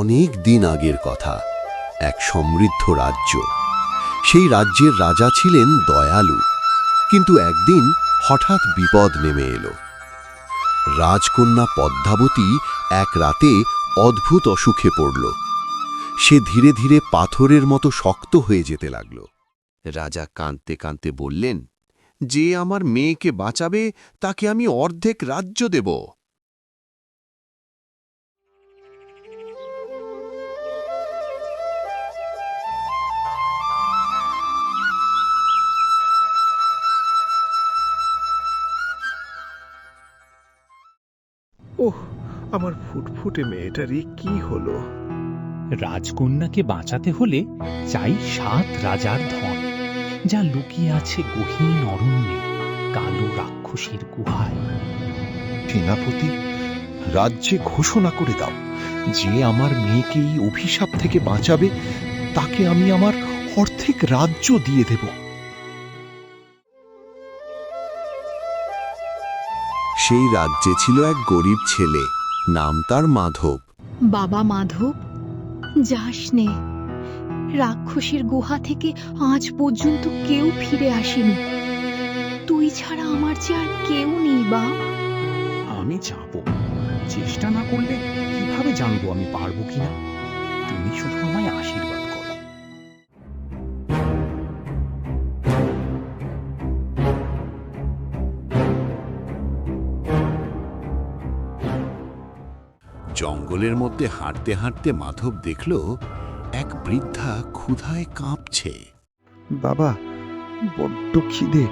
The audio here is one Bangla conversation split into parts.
অনেক দিন আগের কথা, এক সমৃদ্ধ রাজ্য। সেই রাজ্যের রাজা ছিলেন দয়ালু, কিন্তু একদিন হঠাৎ বিপদ নেমে এলো। রাজকন্যা পদ্মাবতী এক রাতে অদ্ভুত অসুখে পড়ল। সে ধীরে ধীরে পাথরের মতো শক্ত হয়ে যেতে লাগল। রাজা কাঁদতে কাঁদতে বললেন, যে আমার মেয়েকে বাঁচাবে তাকে আমি অর্ধেক রাজ্য দেব। ওহ, আমার ফুটফুটে মেয়েটারই কি হলো? রাজকন্যাকে বাঁচাতে হলে চাই 7 রাজার ধন, যা লুকিয়ে আছে গহীন অরণ্যে, কালো রাক্ষসীর গুহায়। সেনাপতি, রাজ্যে ঘোষণা করে দাও, যে আমার মেয়েকে এই অভিশাপ থেকে বাঁচাবে তাকে আমি আমার অর্ধেক রাজ্য দিয়ে দেব। সেই রাজ্যে ছিল এক গরিব ছেলে, নাম তার মাধব। বাবা মাধব, যাস নে। রাক্ষসীর গুহা থেকে আজ পর্যন্ত কেউ ফিরে আসেনি। তুই ছাড়া আমার যে আর কেউ নেই বাপ। আমি যাব, চেষ্টা না করলে কিভাবে জানবো আমি পারবো কিনা? তুমি শুধু আমায় আশীর্বাদ করো। জঙ্গলের মধ্যে হাঁটতে হাঁটতে মাধব দেখল এক বৃদ্ধা ক্ষুধায় কাঁপছে। বাবা, বড্ড খিদে,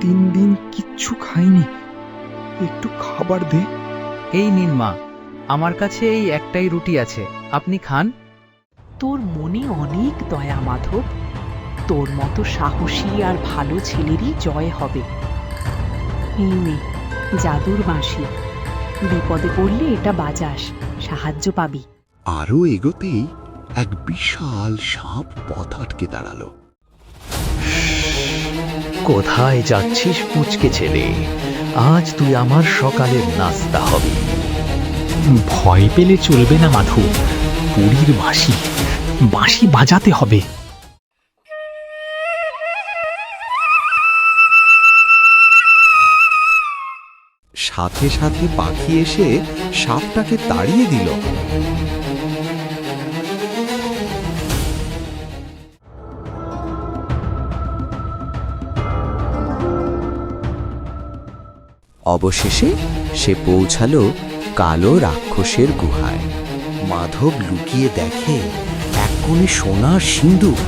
3 দিন কিচ্ছু খাইনি, একটু খাবার দে। এই নিন মা, আমার কাছে এই একটাই রুটি আছে, আপনি খান। তোর মনে অনেক দয়া মাধব। তোর মতো সাহসী আর ভালো ছেলেরই জয় হবে। এই নে জাদুর বাঁশি, বিপদে পড়লে এটা বাজাস, সাহায্য পাবি। আরও এগোতেই এক বিশাল সাপ পথ আটকে দাঁড়ালো। কোথায় যাচ্ছিস পুচকে ছেলে? আজ তুই আমার সকালের নাস্তা হবি। ভয় পেলে চলবে না মাধব, পুরীর বাঁশি বাজাতে হবে। সাথে সাথে পাখি এসে সাপটাকে তাড়িয়ে দিল। অবশেষে সে পৌঁছালো কালো রাক্ষসের গুহায়। মাধব লুকিয়ে দেখে এক কোণে সোনার সিন্ধুক,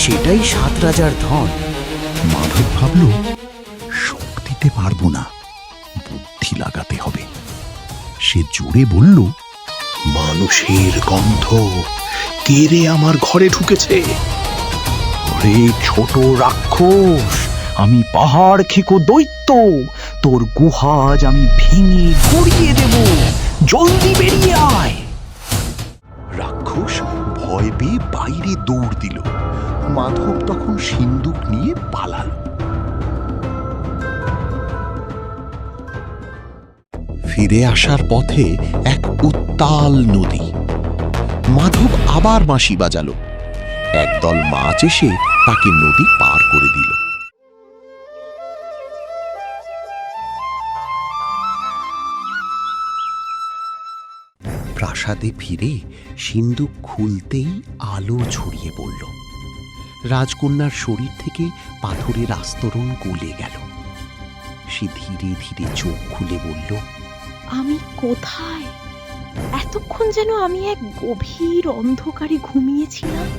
সেটাই 7 রাজার ধন। মাধব ভাবল, শক্তিতে পারবো না, বুদ্ধি লাগাতে হবে। সে জোরে বলল, মানুষের গন্ধ, কে রে আমার ঘরে ঢুকেছে? ওরে ছোট রাক্ষস, আমি পাহাড় খেকো দৈত্য, তোর গুহা আজ আমি ভেঙে গড়িয়ে দেব, জলদি বেরিয়ে আয়। রাক্ষস ভয় পেয়ে বাইরে দৌড় দিল। মাধব তখন সিন্দুক নিয়ে পালাল। ফিরে আসার পথে এক উত্তাল নদী। মাধব আবার বাঁশি বাজালো। একদল মাছ এসে তাকে নদী পার করে দিল। প্রাসাদে ফিরে সিন্দুক খুলতেই আলো ছড়িয়ে পড়ল। রাজকন্যার শরীর থেকে পাথরের আস্তরণ গলে গেল। সে ধীরে ধীরে চোখ খুলে বলল, আমি কোথায়? এতক্ষণ যেন আমি এক গভীর অন্ধকারে ঘুমিয়েছিলাম।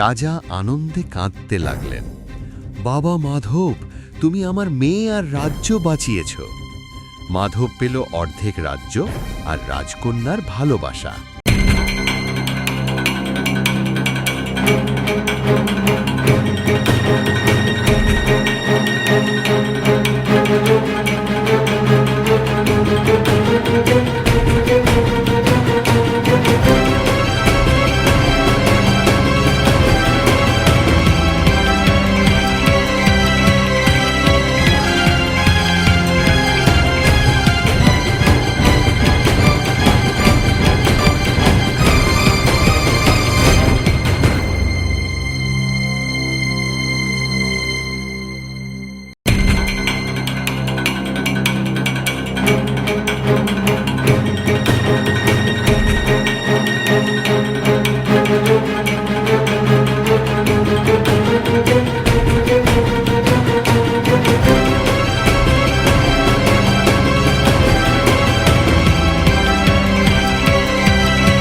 রাজা আনন্দে কাঁদতে লাগলেন। বাবা মাধব, তুমি আমার মেয়ে আর রাজ্য বাঁচিয়েছ। মাধব পেল অর্ধেক রাজ্য আর রাজকন্যার ভালোবাসা।